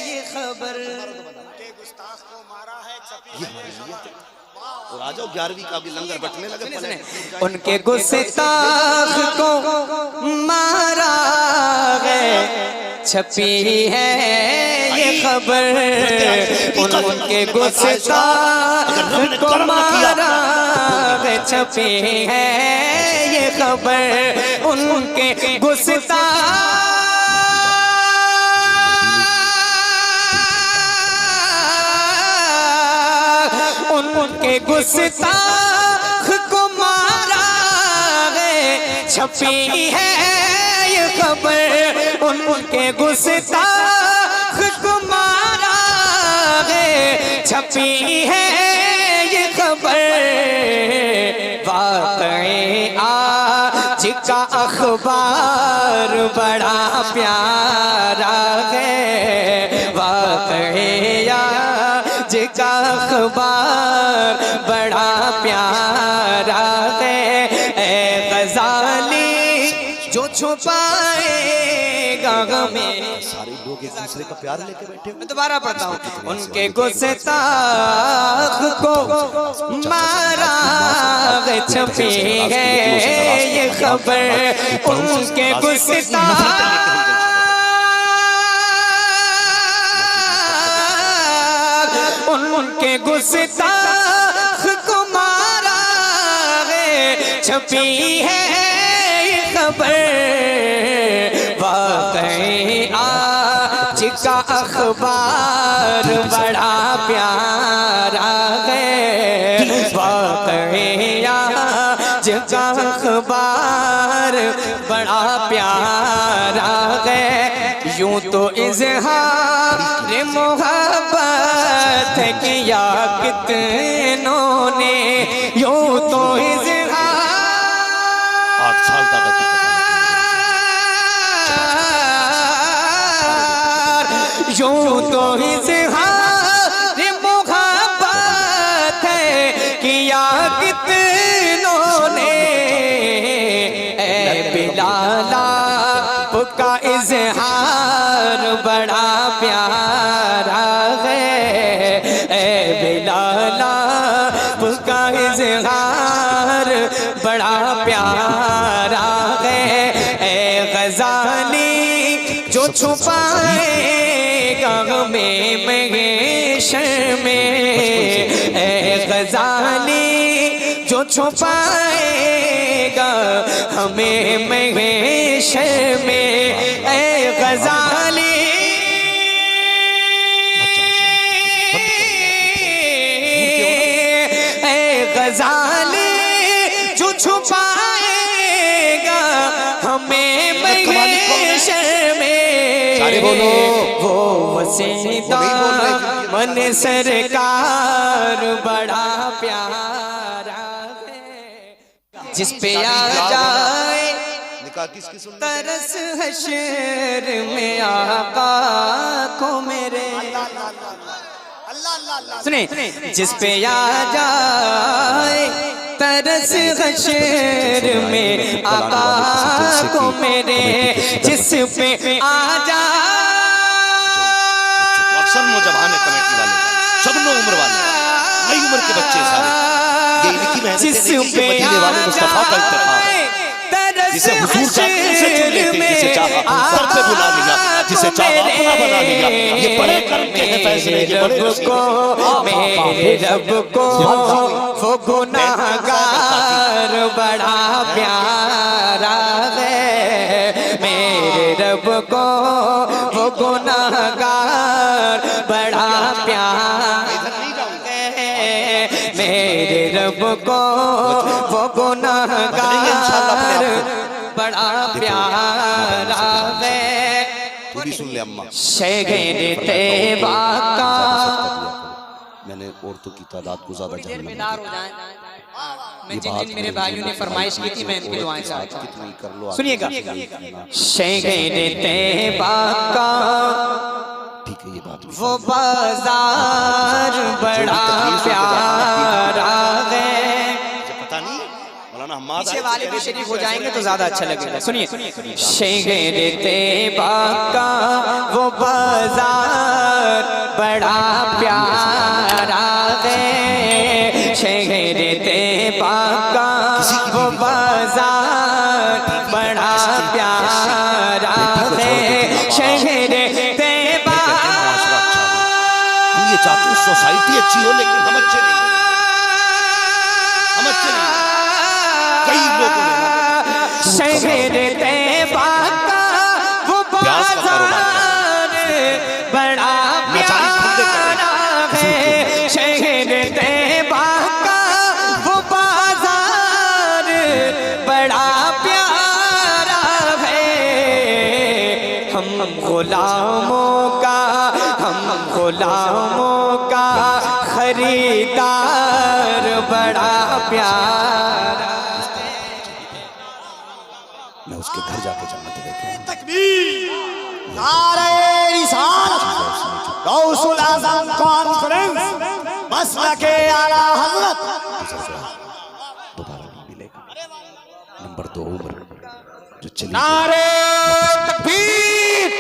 یہ خبر, اور آ جاؤ 11ویں کا بھی لنگر بٹنے لگے. ان کے گستاخ کو مارا گئے, چھپی ہے یہ خبر, ان کے گستاخ کو مارا گئے, چھپی ہے یہ خبر, ان کے گستاخ ان کے گستاخ کو مارا گئے, چھپی ہے یہ خبر, ان کے گستاخ کو مارا گئے, چھپی ہے یہ خبر. واقعی آج کا اخبار بڑا پیارا ہے, واقعی آج کا اخبار بڑا پیارا ہے. اے غزالی جو چھپائے گا ہمیں, سارے لوگ ایک دوسرے کا پیار لے کے بیٹھے. میں دوبارہ پڑھتا ہوں. ان کے گستاخ کو مارا گئے, چھپی ہے یہ خبر, ان کے گستاخ ان کے گستاخ کو مارا گئے, چھپی ہے یہ خبر. واقعی آج کا اخبار بڑا پیارا ہے, واقعی آج کا اخبار بڑا پیارا ہے. یوں تو اظہار محبت کیا کتنوں نے, یوں تو اظہار 8 سال تک یوں تو اظہار محبت ہے کیا کتنوں نے. اے بلال آپ کا اظہار بڑا پیارا ہے, اے بلال آپ کا اظہار بڑا پیارا ہے. اے غزالی جو چھپائے گا ہمیں محشر میں, اے غزالی جو چھپائے گا ہمیں محشر میں. اے غزالی اے غزالی جو چھپائے گا ہمیں محشر میں, وہ سیدھا من سرکار بڑا پیارا ہے جس پہ آ جائے نکاح کس کی سنت ہے؟ ترس حشر میں آقا کو میرے سنیں جس پہ آ جائے ترس حشر میں آقا کو میرے جس پہ آ جائے اکثر نوجوان ہے کمیٹی والے سب نو عمر والے نئی عمر کے بچے سارے یہ ان کی محنت ہے کہ مدینے والے مصطفیٰ کا اتفاق جسے حضور چاہتے اسے چن لیتے جسے چاہا سر پہ بلا لیا جسے چاہا اپنا بنا لیا یہ بڑے کرم کے ہیں فیصلے یہ بڑے نصیب میرے رب کو وہ گناہگار بڑا پیارا ہے میرے رب کو وہ گناہگار بڑا پیارا ہے میرے رب کو وہ گناہگار بڑا پیارا ہے تو بھی سن لے اماں شہر طیبہ کا میں نے عورتوں کی تعداد کو زیادہ جاننا بیدار ہو جائیں میں جن جن میرے بھائیوں نے فرمائش کی تھی میں ان کی دعائیں چاہتا ہوں کتنی کر لو سنیے گا شہر طیبہ کا ٹھیک ہے یہ بات وہ بازار بڑا پیارا ہے پتہ نہیں مولانا حماد پیچھے والے بھی شریف ہو جائیں گے تو زیادہ اچھا لگے گا سنیے شہر طیبہ کا وہ بازار بڑا پیارا ہے شہر طیبہ کا وہ بازار بڑا پیارا ہے شہر طیبہ ہم یہ چاہتے ہیں سوسائٹی اچھی ہو لیکن ہم اچھے نہیں ہم اچھے نہیں کئی لوگوں نے شہر طیبہ کا وہ بازار بڑا پیارا ہے شہر طیبہ کا وہ بازار بڑا پیارا ہے ہم غلاموں کا خریدار بڑا پیارا میں اس کے گھر جا کے جنت دیکھا تکبیر نعرہ رسالت غوث الاعظم کانفرنس مسلک اعلی حضرت دوبارہ نہیں ملے گا نمبر 2 عمر جو چلی نعرہ تکبیر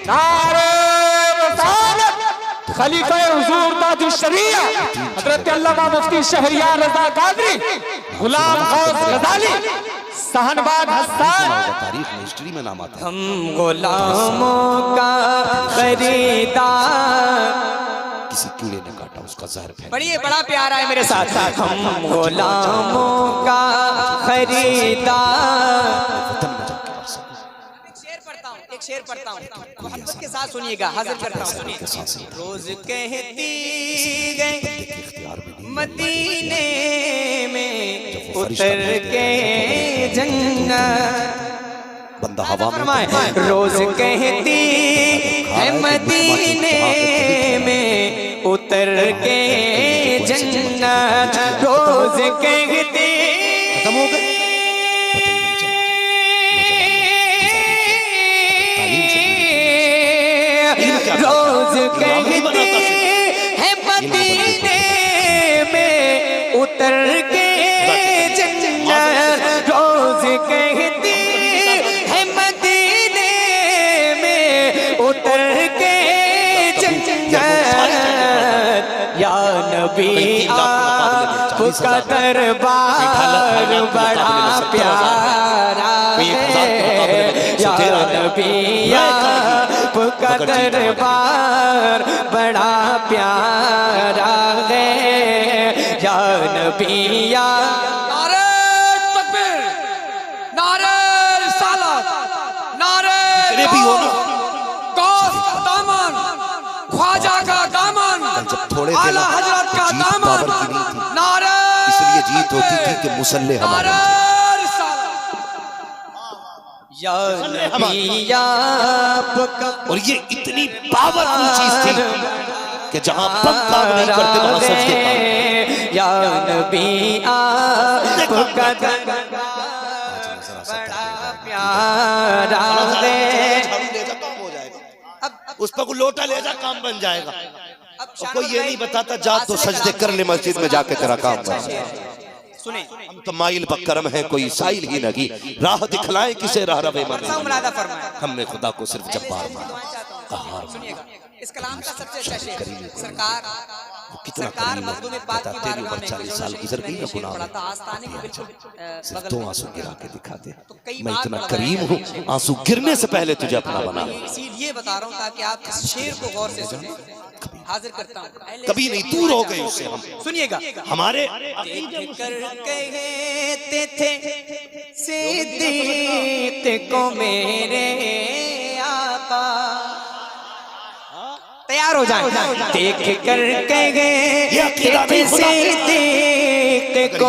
نعرہ رسالت خلیفہ حضور تاج الشریعہ حضرت علامہ مفتی شہریار رضا قادری غلام غوث غزالی سہنباد حسان تاریخ میں ہسٹری میں نام آتا ہے ہم غلاموں کا خریدار کسی کیڑے نے کاٹا اس کا زہر پھیلا پڑھیے بڑا پیارا ہے میرے ساتھ ہم غلاموں کا خریدار وطن میں جا کے برسا ایک شعر پڑھتا ہوں محبت کے ساتھ سنیے گا حاضر کرتا ہوں سنیے روز کہتی گئے اختیار میں نہیں مدینے میں اتر کے جنت بندہ ہوا میں روز کہتی ہے مدینے میں اتر کے جنت روز کہتی ختم ہو گئے روز کہتی ہے مدینے میں اتر کے جنت روز کہتی ہے مدینے میں اتر کے جنت یا نبی آپ کا دربار بڑا پیارا ہے یا نبی آپ کا دربار بڑا پیارا ہے یا نبی نعرہ تکبیر نعرہ رسالت نعرہ بھی ہو نا غوث کا دامن خواجہ کا دامن جب تھوڑے تھے اعلیٰ حضرت کا جیت دامن بابر کی نہیں تھی نعرہ اس لیے جیت ہوتی تھی کہ مسلح ہمارے نعرہ رسالت یا نبی آپ کا اور یہ اتنی پاورفل چیز تھی کہ جہاں پگ کام نہیں کرتے وہاں سجدے کام. یا نبی آپ کا بڑا پیارا ہے. اس پر کوئی لوٹا لے جا کام بن جائے گا. کوئی یہ نہیں بتاتا جا تو سجدے کر لے مسجد میں جا کے تیرا کام بن جائے گا. سنیں ہم تو مائل بکرم ہیں کوئی سائل ہی نگی راہ دکھلائیں کسے راہ روے مانے. ہم نے خدا کو صرف جبار مانا. سنیے گا اس کلام کا سب سے اچھا شعر سرکار کتنا سرکار کریم مخدوم ہے. پاک بتا کی تیری بارگاہ عمر میں 40 سال گزر گئی نا گناہ پڑا میں. تھا آستانے کے بالکل صرف بغل 2 میں. آنسو گرا کے دکھا دے. کئی میں بار اتنا پڑھا کریم ہے ہوں آنسو گرنے سے پہلے تجھے اپنا بنا. میں اسی لیے بتا رہا ہوں تاکہ آپ اس شعر کو غور سے سنیں. حاضر کرتا ہوں کبھی نہیں دور ہو گئے اس سے ہم. سنیے گا ہمارے دیکھ کر کہتے تھے صدیق کو میرے آقا. تیار ہو جائیں. دیکھ کر کہتے تھے صدیق کو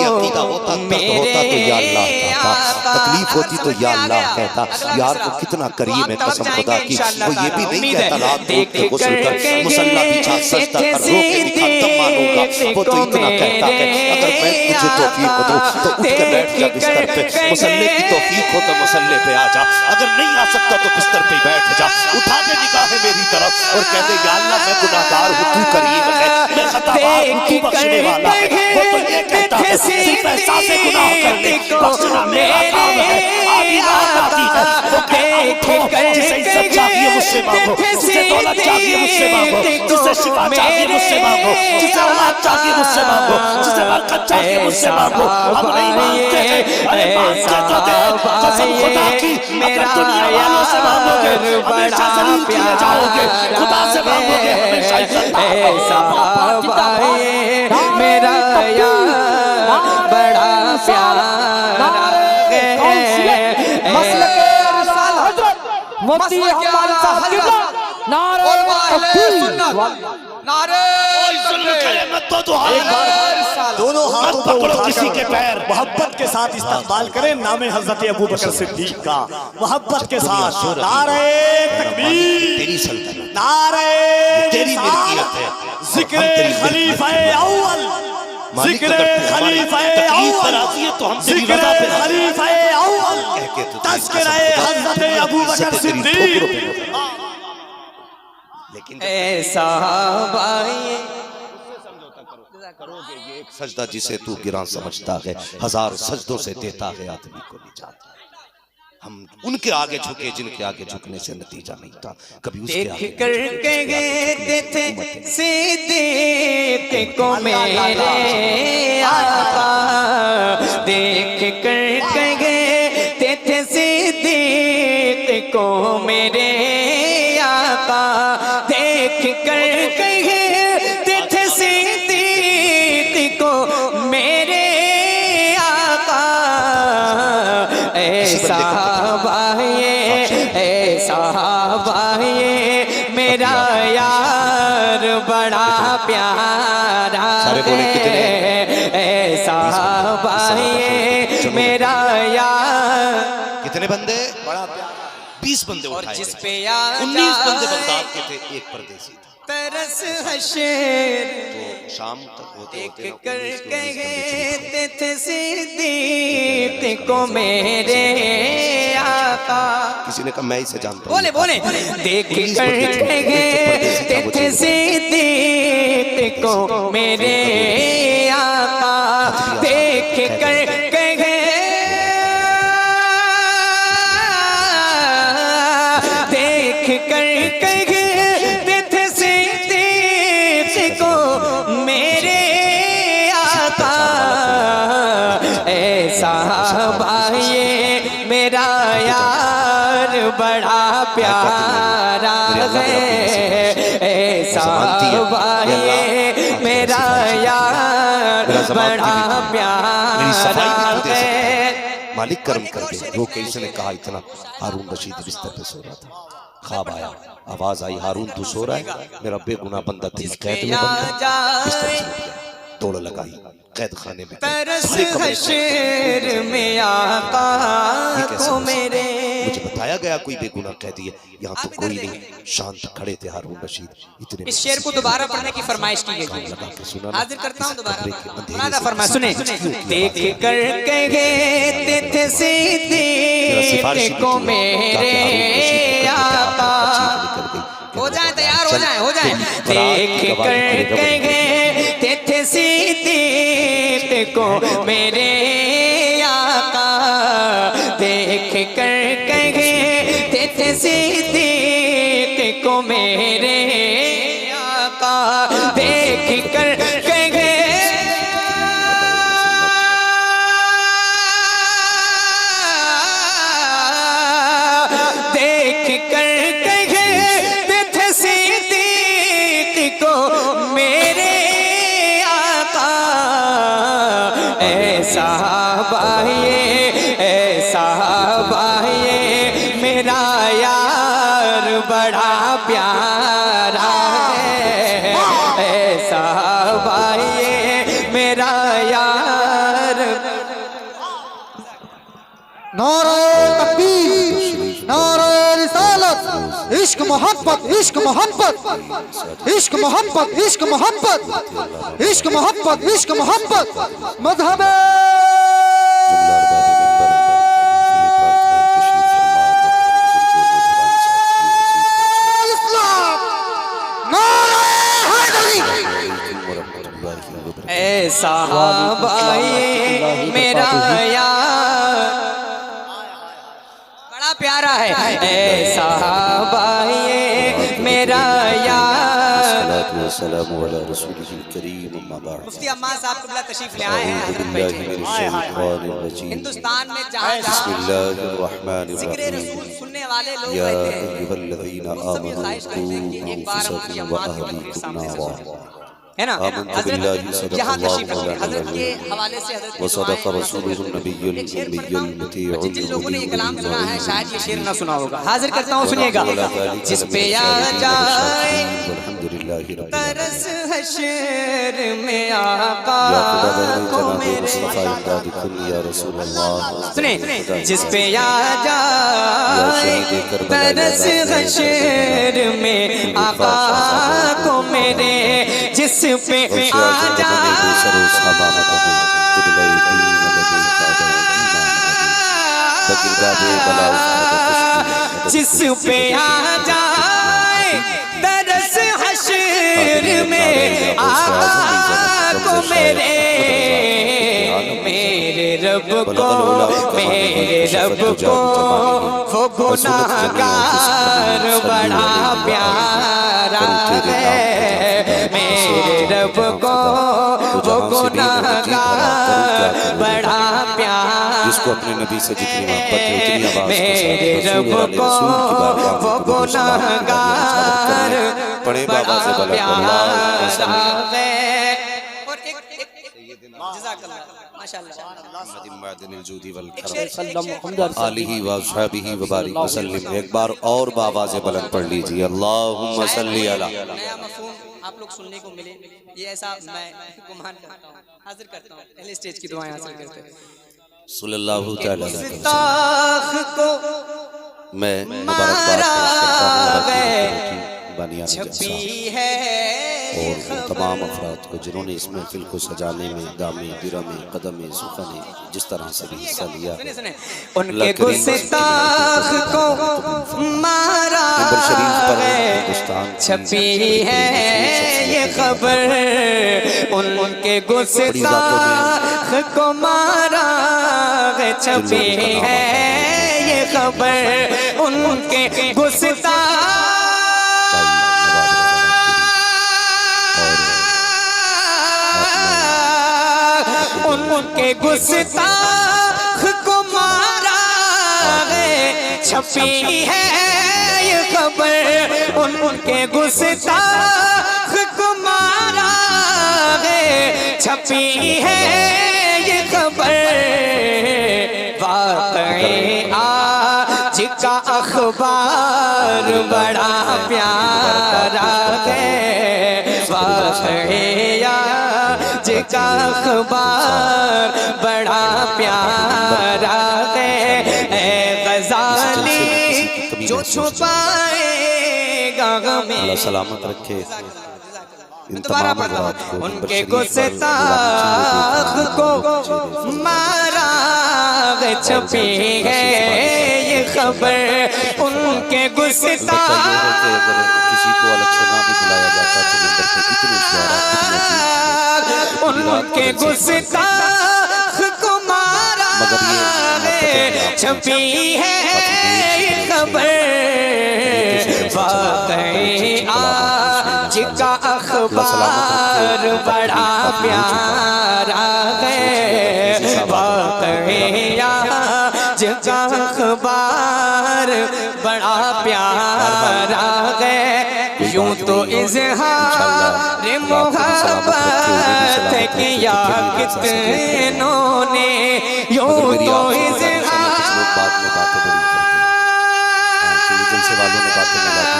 میرے آقا. تکلیف ہوتی تو یا اللہ کہتا. یار وہ کتنا کریم ہے قسم خدا کی. وہ یہ بھی نہیں کہتا رات کو اٹھ کے غسل کر مصلی بچھا سجدہ کر رو کے دکھا تب مانوں گا. وہ تو اتنا کہتا ہے اگر میں تجھے توفیق دوں تو اٹھ کے بیٹھ جا بستر پہ. مصلی کی توفیق ہو تو مصلی پہ آ جا. اگر نہیں آ سکتا تو بستر پہ بیٹھ جا. اٹھا دے نگاہیں میری طرف اور کہہ دے یا اللہ میں گناہگار ہوں تو کریم ہے. میں خطاوار ہوں تو بخشنے والا ہے. وہ تو یہ کہتا ہے صرف احساس گناہ کر لے بخشنا میرا کام ہے. آدھی بات آتی ہے وہ کہتا اٹھو جسے عزت چاہیے مجھ سے مانگو. جسے دولت چاہیے مجھ سے مانگو. جسے شفا چاہیے مجھ سے مانگو. جسے اولاد چاہیے مجھ سے مانگو. جسے برکت چاہیے مجھ سے مانگو. ہم نہیں مانگتے تھے ارے مانگتے تو دے. قسم خدا کی اگر دنیا والوں سے مانگو گے ہمیشہ ذلیل کیے جاؤ گے. خدا سے مانگو گے ہمیشہ عزت میرا یار بڑا پیارا ہے. مسلک ارسال حضرت مفتی احمد صاحب قبلہ نعرہ تکبیر. دونوں ہاتھوں کو پکڑو اٹھا کسی کے کر پیر. محبت کے ساتھ استقبال کریں نام حضرت ابوبکر صدیق کا. محبت کے ساتھ نعرہ تکبیر تیری سلطنت نعرہ تیری ملکیت ہے. ذکر خلیفہ اول ذکر خلیفہ اول ذکر خلیفہ اول تذکرہ حضرت ابوبکر صدیق. لیکن ایسا بھائی ایک سجدہ جسے تو گراں سمجھتا ہے 1000 سجدوں سے دیتا ہے آدمی کو نجات. ہم ان کے آگے جھکے جن کے آگے جھکنے سے نتیجہ نہیں تھا کبھی اس کے دیکھ آگے کر کہتے تھے صدیق کو میرے آقا. دیکھ کر کہتے تھے صدیق کو میرے آقا. دیکھ کر کہتے تھے صدیق کو میرے آقا. ایسا میرا یار بڑا پیارا ہے. ایسا بھائی میرا یار. کتنے بندے 20 بندے اٹھائے جس گئے. پہ 19 بندے بغداد کے تھے ایک پردیسی تھا. ترس حشر تو شام تک ہوتے دیکھ ہوتے کر کہتے تھے صدیق کو میرے آقا. کسی نے کہا میں اسے جانتا ہوں. بولے بولے دیکھ کر کہتے تھے صدیق کو میرے آقا. دیکھ کر دیکھ کر کہتے تھے صدیق کو میرے آقا. ایسا بھائی میرا یار بڑا پیارا ہے. ایسا بھائی میرا یار بڑا پیارا ہے. مالک کرم کر دے. رو کے اس نے کہا اتنا. ہارون رشید بستر پہ سو رہا تھا. خواب آیا آواز آئی ہارون تو سو رہا ہے. میرا بے گناہ بندہ تیری قید میں بند ہے. بستر چھوڑ گیا. دوڑ لگائی قید خانے میں. ترس حشر میں آقا کو میرے گیا کوئی بے گناہ کہہ دیا یہاں تو کوئی نہیں شانت کھڑے تھے ہارون رشید اتنے اس شعر کو دوبارہ پڑھنے کی فرمائش کی گئی حاضر کرتا ہوں دوبارہ منادہ فرمائے سنیں دیکھ کر کہتے تھے صدیق کو میرے آقا ہو جائیں تیار ہو جائیں دیکھ کر کہتے تھے صدیق کو میرے آقا دیکھ کر کہتے تھے صدیق کو میرے آقا دیکھ کر میرا یار بڑا پیارا ہے ایسا بھائی میرا یار نعرہ تکبیر نعرہ رسالت عشق محبت عشق محبت عشق محبت عشق محبت عشق محبت عشق محبت مذہب ایسا بھائی میرا یار بڑا پیارا ہے ایسا بھائی میرا یار مفتی عمار صاحب قبلہ تشریف لے آئے ہیں ہندوستان میں جہاں ذکر رسول سننے والے لوگ رہتے ہیں ان سب یہ خواہش کرتے ہیں کہ ایک بار ہماری امات کے بندے کے سامنے سے ہے نا حضرت یہاں تشریف رکھتے حضرت کے حوالے سے حضرت وصدق رسوله النبی النبی جن لوگوں نے یہ کلام سنا ہے شاید یہ شعر نہ سنا ہوگا حاضر کرتا ہوں سنیے گا جس پہ آ جائے ترس حشر میں آقا کو میرے سنیں جس پہ آ جائے ترس حشر میں آقا کو میرے جس پہ آ جائے جس پہ آ جائے درس حشر میں آقا کو میرے رب کو میرے رب کو وہ گناہگار بڑا پیارا ہے میرے رب کو وہ گناہگار بڑا پیارا جس کو اپنے نبی سے جتنی محبت ہے اتنی آواز میرے رب کو وہ گناہگار پڑھے بابا سے بلند پیارا ہے اور ایک جزاک اللہ محمد معدن الجود والکرم آلہ و اصحابہ وبارک وسلم ایک بار اور بابا سے بلند پڑھ لیجئے اللہم صلی علی نیا مفہوم آپ لوگ سننے کو ملے یہ ایسا میں گمان کرتا ہوں حاضر کرتا ہوں پہلے اسٹیج کی دعائیں حاصل کرتے ہیں صلی اللہ تعالیٰ علیہ وسلم کو میں مبارکباد پیش کرتا ہوں بانیان چھپی ہے اور تمام افراد کو جنہوں نے اس محفل کو سجانے میں دامے درمے قدمے سخنے جس طرح سے بھی حصہ لیا ان کے گستاخ کو مارا ہے چھپی ہے یہ خبر ان کے گستاخ کو مارا ہے چھپی ہے یہ خبر ان کے گستاخ ان کے گستاخ کو مارا ہے چھپی ہے یہ خبر ان کے گستاخ کو مارا ہے چھپی ہے یہ خبر واقعی آج کا اخبار بڑا پیارا ہے واقعی آج کا اخبار بڑا پیارا ہے اے غزالی چھپائے گا ہمیں اللہ سلامت رکھے ان دوبارہ تمام پڑھتا حضرات کو ان منبر کے شریف پر گستاخ کو مارا چھپی ہے یہ خبر ان کے گستاخ یہ ہے کہ اگر کسی کو الگ سے نہ بھی بلایا جاتا تو منبر پہ اتنے شعراء ان کے گستاخ کو مارا چھپی ہے یہ خبر واقعی آج کا اخبار بڑا پیارا ہے واقعی آج کا اخبار بڑا پیارا ہے یوں تو اظہار محبت کیا کتنوں نے یوں تو اظہار بعد میں باتیں بڑی کرتے ہیں کیونکہ جلسے والوں نے باتیں ملا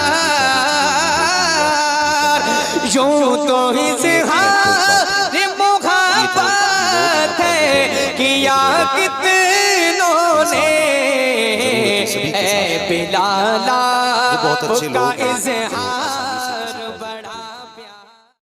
یوں تو اظہار محبت کیا کتنوں نے اے بلال بہت اچھے لوگ ہیں اظہار